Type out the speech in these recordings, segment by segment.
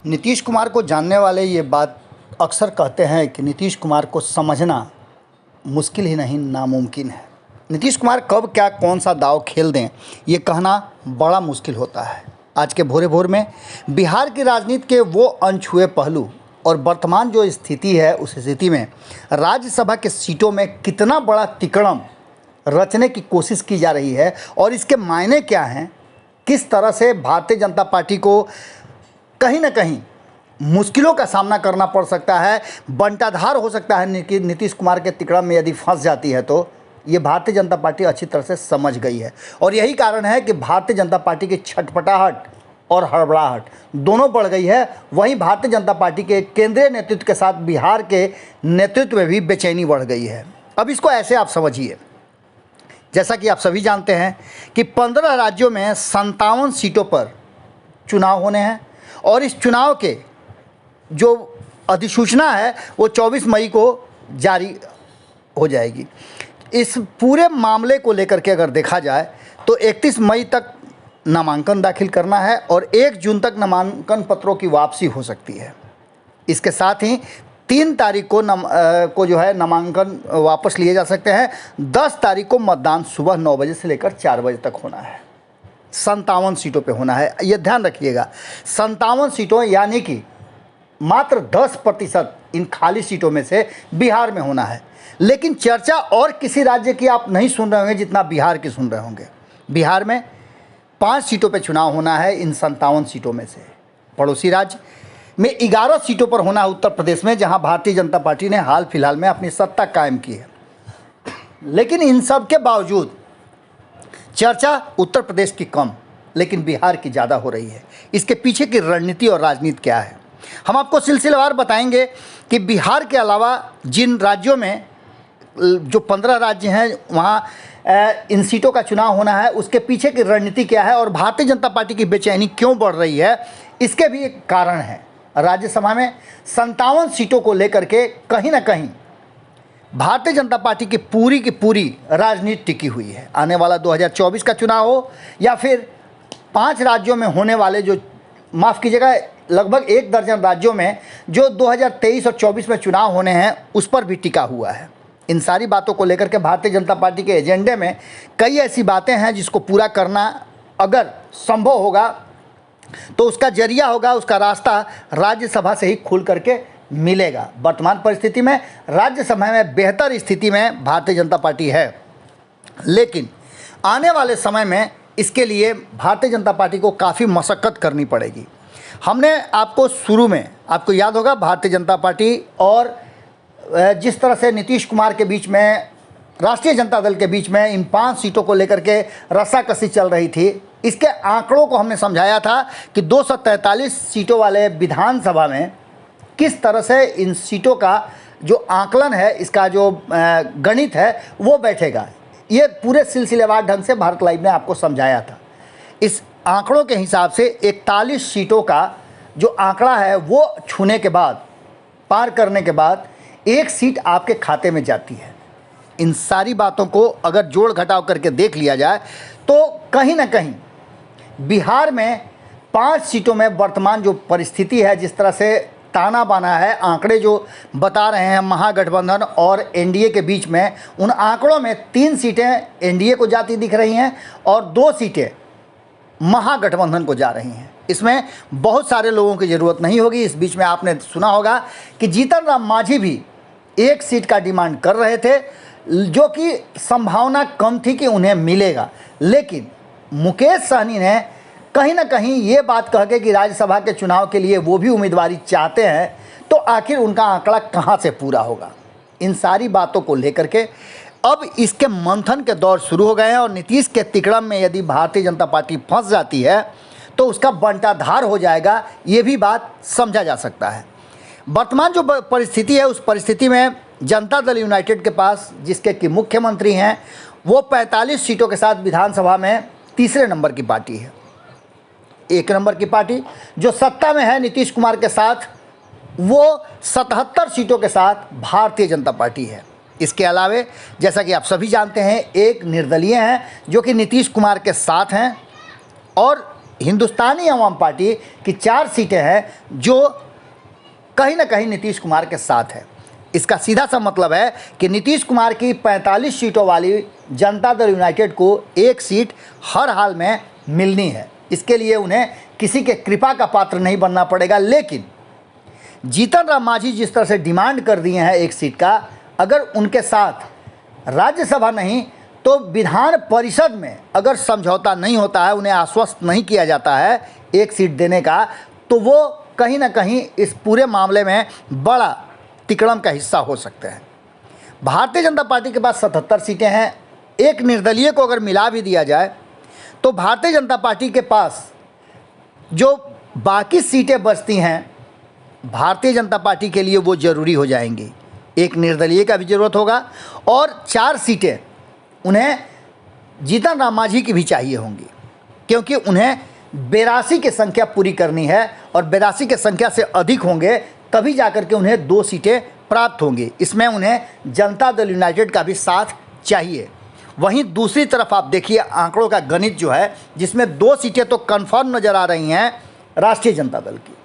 नीतीश कुमार को जानने वाले ये बात अक्सर कहते हैं कि नीतीश कुमार को समझना मुश्किल ही नहीं नामुमकिन है। नीतीश कुमार कब क्या कौन सा दाव खेल दें ये कहना बड़ा मुश्किल होता है। आज के भोरे भोर में बिहार की राजनीति के वो अनछुए पहलू और वर्तमान जो स्थिति है उस स्थिति में राज्यसभा के सीटों में कितना बड़ा तिकड़म रचने की कोशिश की जा रही है और इसके मायने क्या हैं, किस तरह से भारतीय जनता पार्टी को कहीं ना कहीं मुश्किलों का सामना करना पड़ सकता है, बंटाधार हो सकता है कि नीतीश कुमार के तिकड़म में यदि फंस जाती है तो ये भारतीय जनता पार्टी अच्छी तरह से समझ गई है। और यही कारण है कि भारतीय जनता पार्टी की छटपटाहट और हड़बड़ाहट दोनों बढ़ गई है। वहीं भारतीय जनता पार्टी के केंद्रीय नेतृत्व के साथ बिहार के नेतृत्व में भी बेचैनी बढ़ गई है। अब इसको ऐसे आप समझिए, जैसा कि आप सभी जानते हैं कि 15 राज्यों में 57 सीटों पर चुनाव होने हैं और इस चुनाव के जो अधिसूचना है वो 24 मई को जारी हो जाएगी। इस पूरे मामले को लेकर के अगर देखा जाए तो 31 मई तक नामांकन दाखिल करना है और 1 जून तक नामांकन पत्रों की वापसी हो सकती है। इसके साथ ही 3 तारीख को जो है नामांकन वापस लिए जा सकते हैं। 10 तारीख को मतदान सुबह 9 बजे से लेकर 4 बजे तक होना है। 57 सीटों पे होना है, ये ध्यान रखिएगा। 57 सीटों यानी कि मात्र 10% इन खाली सीटों में से बिहार में होना है। लेकिन चर्चा और किसी राज्य की आप नहीं सुन रहे होंगे जितना बिहार की सुन रहे होंगे। बिहार में 5 सीटों पे चुनाव होना है इन 57 सीटों में से। पड़ोसी राज्य में 11 सीटों पर होना है उत्तर प्रदेश में, जहां भारतीय जनता पार्टी ने हाल फिलहाल में अपनी सत्ता कायम की है। लेकिन इन सब के बावजूद चर्चा उत्तर प्रदेश की कम लेकिन बिहार की ज़्यादा हो रही है। इसके पीछे की रणनीति और राजनीति क्या है हम आपको सिलसिलेवार बताएंगे कि बिहार के अलावा जिन राज्यों में जो 15 राज्य हैं वहाँ इन सीटों का चुनाव होना है उसके पीछे की रणनीति क्या है और भारतीय जनता पार्टी की बेचैनी क्यों बढ़ रही है, इसके भी एक कारण है। राज्यसभा में 57 सीटों को लेकर के कहीं ना कहीं भारतीय जनता पार्टी की पूरी राजनीति टिकी हुई है। आने वाला 2024 का चुनाव हो या फिर 5 राज्यों में होने वाले जो माफ़ कीजिएगा लगभग 1 दर्जन राज्यों में जो 2023 और 24 में चुनाव होने हैं उस पर भी टिका हुआ है। इन सारी बातों को लेकर के भारतीय जनता पार्टी के एजेंडे में कई ऐसी बातें हैं जिसको पूरा करना अगर संभव होगा तो उसका जरिया होगा, उसका रास्ता राज्यसभा से ही खुल करके मिलेगा। वर्तमान परिस्थिति में राज्यसभा में बेहतर स्थिति में भारतीय जनता पार्टी है, लेकिन आने वाले समय में इसके लिए भारतीय जनता पार्टी को काफ़ी मशक्क़त करनी पड़ेगी। हमने आपको शुरू में आपको याद होगा भारतीय जनता पार्टी और जिस तरह से नीतीश कुमार के बीच में राष्ट्रीय जनता दल के बीच में इन 5 सीटों को लेकर के रस्साकसी चल रही थी, इसके आंकड़ों को हमने समझाया था कि 243 सीटों वाले विधानसभा में किस तरह से इन सीटों का जो आकलन है, इसका जो गणित है वो बैठेगा। ये पूरे सिलसिलेवार ढंग से भारत लाइव ने आपको समझाया था। इस आंकड़ों के हिसाब से 41 सीटों का जो आंकड़ा है वो छूने के बाद, पार करने के बाद 1 सीट आपके खाते में जाती है। इन सारी बातों को अगर जोड़ घटाव करके देख लिया जाए तो कहीं ना कहीं बिहार में 5 सीटों में वर्तमान जो परिस्थिति है, जिस तरह से ताना बाना है, आंकड़े जो बता रहे हैं महागठबंधन और एनडीए के बीच में, उन आंकड़ों में 3 सीटें एनडीए को जाती दिख रही हैं और 2 सीटें महागठबंधन को जा रही हैं। इसमें बहुत सारे लोगों की ज़रूरत नहीं होगी। इस बीच में आपने सुना होगा कि जीतन राम मांझी भी 1 सीट का डिमांड कर रहे थे, जो कि संभावना कम थी कि उन्हें मिलेगा। लेकिन मुकेश सहनी ने कहीं ना कहीं ये बात कह के कि राज्यसभा के चुनाव के लिए वो भी उम्मीदवारी चाहते हैं, तो आखिर उनका आंकड़ा कहाँ से पूरा होगा। इन सारी बातों को लेकर के अब इसके मंथन के दौर शुरू हो गए हैं और नीतीश के तिकड़म में यदि भारतीय जनता पार्टी फंस जाती है तो उसका बंटाधार हो जाएगा, ये भी बात समझा जा सकता है। वर्तमान जो परिस्थिति है उस परिस्थिति में जनता दल यूनाइटेड के पास, जिसके कि मुख्यमंत्री हैं, वो 45 सीटों के साथ विधानसभा में तीसरे नंबर की पार्टी है। 1 नंबर की पार्टी जो सत्ता में है नीतीश कुमार के साथ, वो 77 सीटों के साथ भारतीय जनता पार्टी है। इसके अलावे जैसा कि आप सभी जानते हैं 1 निर्दलीय हैं जो कि नीतीश कुमार के साथ हैं और हिंदुस्तानी आवाम पार्टी की 4 सीटें हैं जो कहीं ना कहीं नीतीश कुमार के साथ है। इसका सीधा सा मतलब है कि नीतीश कुमार की 45 सीटों वाली जनता दल यूनाइटेड को 1 सीट हर हाल में मिलनी है। इसके लिए उन्हें किसी के कृपा का पात्र नहीं बनना पड़ेगा। लेकिन जीतन राम मांझी जिस तरह से डिमांड कर दिए हैं 1 सीट का, अगर उनके साथ राज्यसभा नहीं तो विधान परिषद में अगर समझौता नहीं होता है, उन्हें आश्वस्त नहीं किया जाता है 1 सीट देने का, तो वो कहीं ना कहीं इस पूरे मामले में बड़ा तिकड़म का हिस्सा हो सकते हैं। भारतीय जनता पार्टी के पास 77 सीटें हैं। एक निर्दलीय को अगर मिला भी दिया जाए तो भारतीय जनता पार्टी के पास जो बाकी सीटें बचती हैं, भारतीय जनता पार्टी के लिए वो ज़रूरी हो जाएंगी। एक निर्दलीय का भी ज़रूरत होगा और 4 सीटें उन्हें जीतन राम मांझी की भी चाहिए होंगी, क्योंकि उन्हें 82 की संख्या पूरी करनी है और 82 की संख्या से अधिक होंगे तभी जाकर के उन्हें 2 सीटें प्राप्त होंगी। इसमें उन्हें जनता दल यूनाइटेड का भी साथ चाहिए। वहीं दूसरी तरफ आप देखिए आंकड़ों का गणित जो है, जिसमें 2 सीटें तो कन्फर्म नज़र आ रही हैं राष्ट्रीय जनता दल की,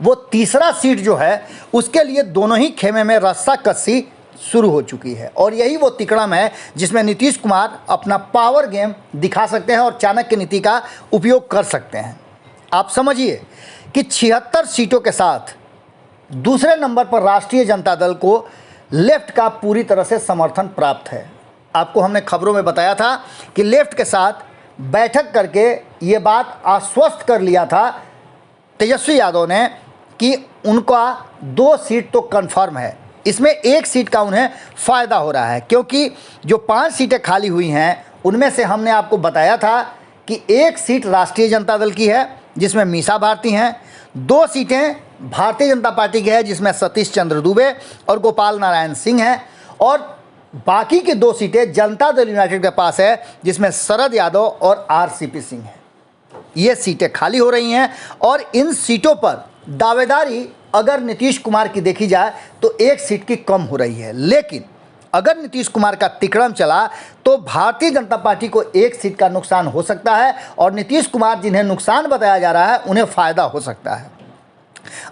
वो तीसरा सीट जो है उसके लिए दोनों ही खेमे में रस्साकसी शुरू हो चुकी है। और यही वो तिकड़म है जिसमें नीतीश कुमार अपना पावर गेम दिखा सकते हैं और चाणक्य नीति का उपयोग कर सकते हैं। आप समझिए कि 76 सीटों के साथ दूसरे नंबर पर राष्ट्रीय जनता दल को लेफ्ट का पूरी तरह से समर्थन प्राप्त है। आपको हमने खबरों में बताया था कि लेफ्ट के साथ बैठक करके ये बात आश्वस्त कर लिया था तेजस्वी यादव ने कि उनका 2 सीट तो कन्फर्म है। इसमें 1 सीट का उन्हें फ़ायदा हो रहा है, क्योंकि जो 5 सीटें खाली हुई हैं उनमें से हमने आपको बताया था कि 1 सीट राष्ट्रीय जनता दल की है जिसमें मीसा भारती हैं, 2 सीटें भारतीय जनता पार्टी की है जिसमें सतीश चंद्र दुबे और गोपाल नारायण सिंह हैं, और बाकी की 2 सीटें जनता दल यूनाइटेड के पास है जिसमें शरद यादव और आरसीपी सिंह हैं। ये सीटें खाली हो रही हैं और इन सीटों पर दावेदारी अगर नीतीश कुमार की देखी जाए तो 1 सीट की कम हो रही है। लेकिन अगर नीतीश कुमार का तिकड़म चला तो भारतीय जनता पार्टी को 1 सीट का नुकसान हो सकता है और नीतीश कुमार जिन्हें नुकसान बताया जा रहा है उन्हें फ़ायदा हो सकता है।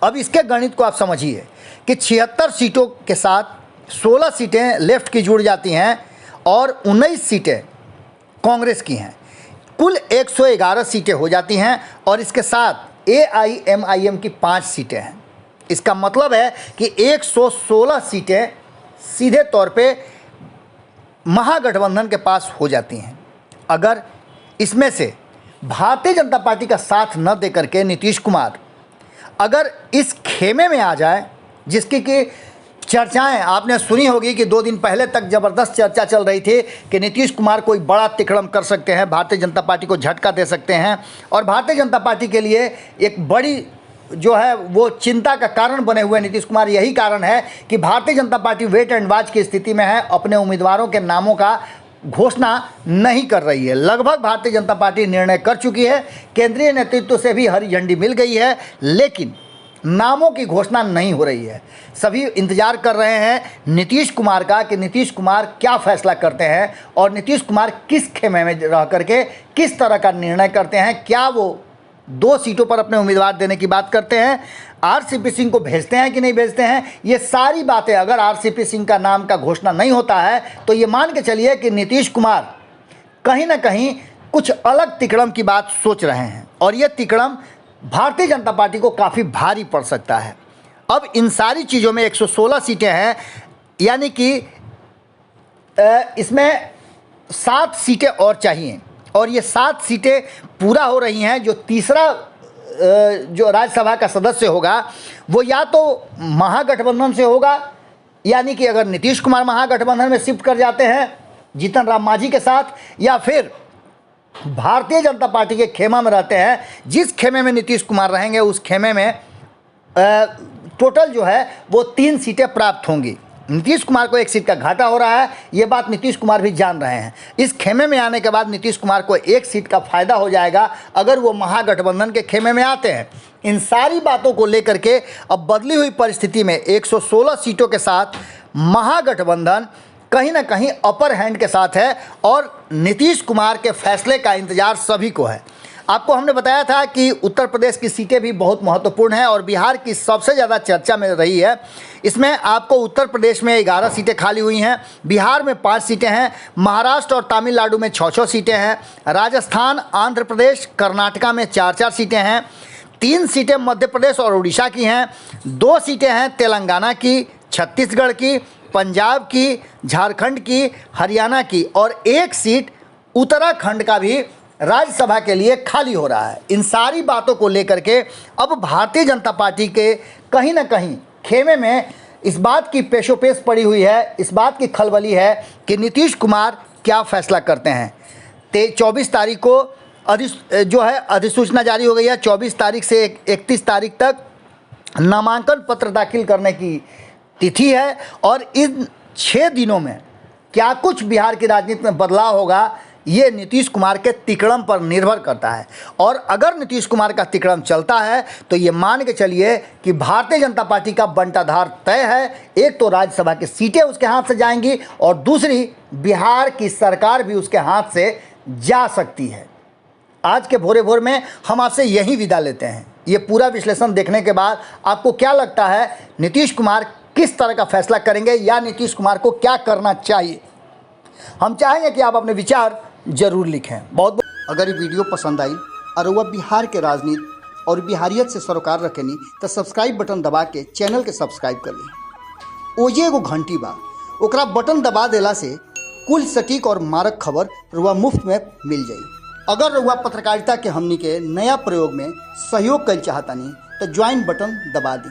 अब इसके गणित को आप समझिए कि 76 सीटों के साथ 16 सीटें लेफ्ट की जुड़ जाती हैं और 19 सीटें कांग्रेस की हैं। कुल 111 सीटें हो जाती हैं और इसके साथ AIMIM की 5 सीटें हैं। इसका मतलब है कि 116 सीटें सीधे तौर पे महागठबंधन के पास हो जाती हैं। अगर इसमें से भारतीय जनता पार्टी का साथ न दे करके नीतीश कुमार अगर इस खेमे में आ जाए, जिसकी कि चर्चाएं आपने सुनी होगी कि 2 दिन पहले तक ज़बरदस्त चर्चा चल रही थी कि नीतीश कुमार कोई बड़ा तिकड़म कर सकते हैं, भारतीय जनता पार्टी को झटका दे सकते हैं और भारतीय जनता पार्टी के लिए एक बड़ी जो है वो चिंता का कारण बने हुए नीतीश कुमार। यही कारण है कि Bharatiya Janata party wait and watch की स्थिति में है, अपने उम्मीदवारों के नामों का घोषणा नहीं कर रही है। लगभग भारतीय जनता पार्टी निर्णय कर चुकी है, केंद्रीय नेतृत्व से भी हरी झंडी मिल गई है, लेकिन नामों की घोषणा नहीं हो रही है। सभी इंतजार कर रहे हैं नीतीश कुमार का कि नीतीश कुमार क्या फैसला करते हैं और नीतीश कुमार किस खेमे में रह करके किस तरह का निर्णय करते हैं। क्या वो 2 सीटों पर अपने उम्मीदवार देने की बात करते हैं, आरसीपी सिंह को भेजते हैं कि नहीं भेजते हैं। ये सारी बातें अगर आरसीपी सिंह का नाम का घोषणा नहीं होता है तो ये मान के चलिए कि नीतीश कुमार कहीं ना कहीं कुछ अलग तिकड़म की बात सोच रहे हैं और ये तिकड़म भारतीय जनता पार्टी को काफ़ी भारी पड़ सकता है। अब इन सारी चीज़ों में 116 सीटें हैं, यानी कि इसमें 7 सीटें और चाहिए और ये 7 सीटें पूरा हो रही हैं। जो तीसरा जो राज्यसभा का सदस्य होगा वो या तो महागठबंधन से होगा, यानी कि अगर नीतीश कुमार महागठबंधन में शिफ्ट कर जाते हैं जीतन राम मांझी के साथ, या फिर भारतीय जनता पार्टी के खेमा में रहते हैं। जिस खेमे में नीतीश कुमार रहेंगे उस खेमे में टोटल जो है वो 3 सीटें प्राप्त होंगी। नीतीश कुमार को 1 सीट का घाटा हो रहा है, ये बात नीतीश कुमार भी जान रहे हैं। इस खेमे में आने के बाद नीतीश कुमार को 1 सीट का फ़ायदा हो जाएगा अगर वो महागठबंधन के खेमे में आते हैं। इन सारी बातों को लेकर के अब बदली हुई परिस्थिति में 116 सीटों के साथ महागठबंधन कहीं ना कहीं अपर हैंड के साथ है और नीतीश कुमार के फैसले का इंतज़ार सभी को है। आपको हमने बताया था कि उत्तर प्रदेश की सीटें भी बहुत महत्वपूर्ण हैं और बिहार की सबसे ज़्यादा चर्चा में रही है। इसमें आपको उत्तर प्रदेश में 11 सीटें खाली हुई हैं, बिहार में 5 सीटें हैं, महाराष्ट्र और तमिलनाडु में 6-6 सीटें हैं, राजस्थान, आंध्र प्रदेश, कर्नाटका में 4-4 सीटें हैं, 3 सीटें मध्य प्रदेश और उड़ीसा की हैं, 2 सीटें हैं तेलंगाना की, छत्तीसगढ़ की, पंजाब की, झारखंड की, हरियाणा की और 1 सीट उत्तराखंड का भी राज्यसभा के लिए खाली हो रहा है। इन सारी बातों को लेकर के अब भारतीय जनता पार्टी के कहीं ना कहीं खेमे में इस बात की पेशोपेश पड़ी हुई है, इस बात की खलबली है कि नीतीश कुमार क्या फैसला करते हैं। 24 तारीख को अधिसूचना जारी हो गई है। 24 तारीख से 31 तारीख तक नामांकन पत्र दाखिल करने की तिथि है और इन 6 दिनों में क्या कुछ बिहार की राजनीति में बदलाव होगा, ये नीतीश कुमार के तिकड़म पर निर्भर करता है। और अगर नीतीश कुमार का तिकड़म चलता है तो ये मान के चलिए कि भारतीय जनता पार्टी का बंटाधार तय है। एक तो राज्यसभा की सीटें उसके हाथ से जाएंगी और दूसरी बिहार की सरकार भी उसके हाथ से जा सकती है। आज के भोरे भोर में हम आपसे यही विदा लेते हैं। ये पूरा विश्लेषण देखने के बाद आपको क्या लगता है, नीतीश कुमार किस तरह का फैसला करेंगे या नीतीश कुमार को क्या करना चाहिए? हम चाहेंगे कि आप अपने विचार जरूर लिखें। बहुत अगर ये वीडियो पसंद आई और वह बिहार के राजनीति और बिहारियत से सरोकार रखेनी तो सब्सक्राइब बटन दबा के चैनल के सब्सक्राइब कर ली। ओजे एगो घंटी बा, ओकरा बटन दबा देला से कुल सटीक और मारक खबर रुआ मुफ्त में मिल जाई। अगर रुआ पत्रकारिता के हमनी के नया प्रयोग में सहयोग कर चाहतानी तो ज्वाइन बटन दबा दी।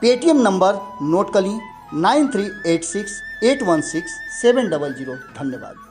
पेटीएम नंबर नोट कर ली 9386816700। धन्यवाद।